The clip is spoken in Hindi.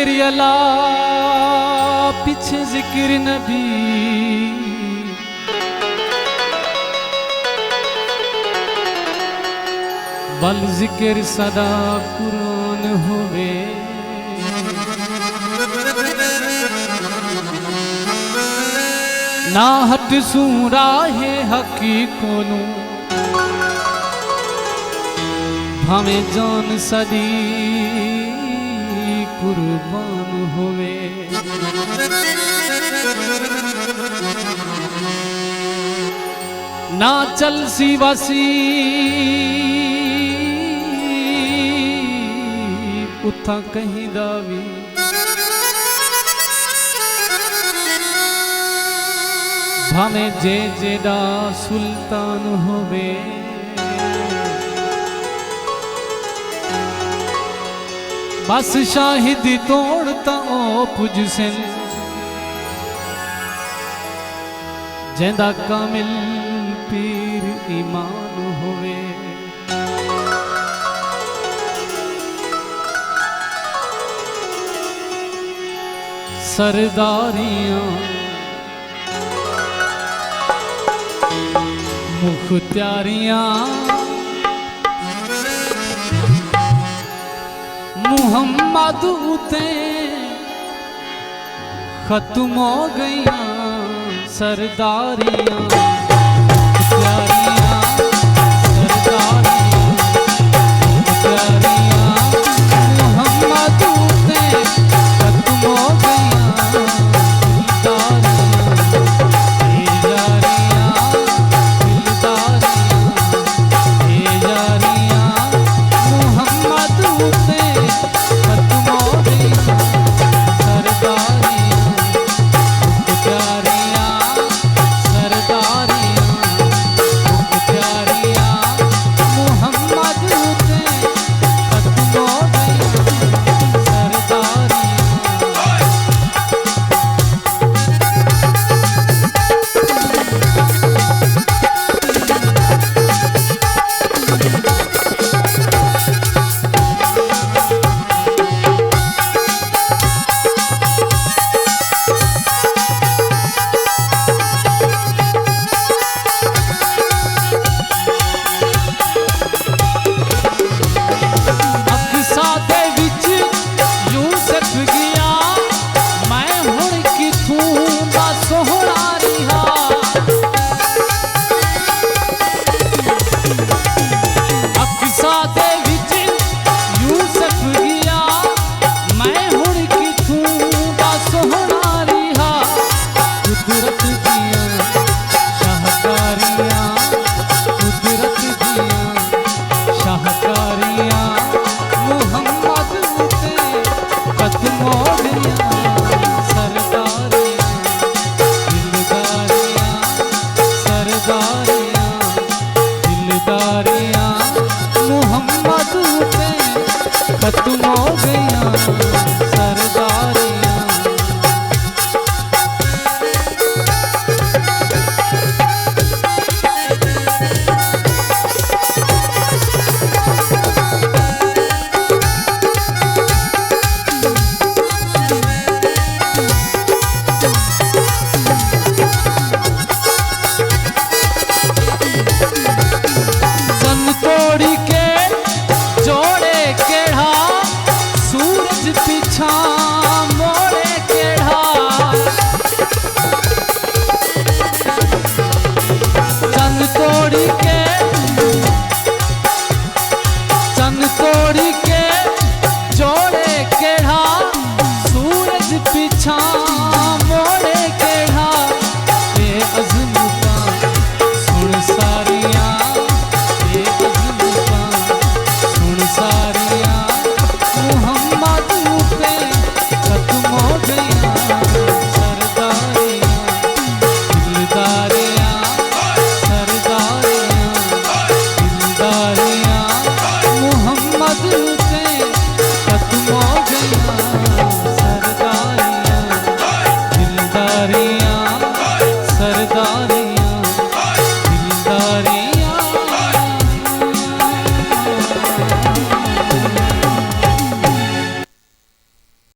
जिक्र अला पीछे जिक्र नबी बल जिक्र सदा कुरान होवे ना हट सूरा है हकीकों भावे जान सदी कुर्बान होवे ना चल सी वसी उथा कहीं दावी भावे जे जेड़ा सुल्तान होवे बस शाहिदी तोड़ता ओ पुज सिन जेंदा कामिल पीर ईमान होवे सरदारियां मुख्तियारियां मुहम्मद उते खत्म हो गईया सरदारियां मुख्तियारियां सरदारियां मुख्तियारियां मुहम्मद उते खत्म हो गईया खत्म हो गया सरदारियां सन तोड़ी के जोड़े केढ़ा सूरज पीछा मोड़े केढ़ा चन तोड़ी के जोड़े केढ़ा सूरज पीछा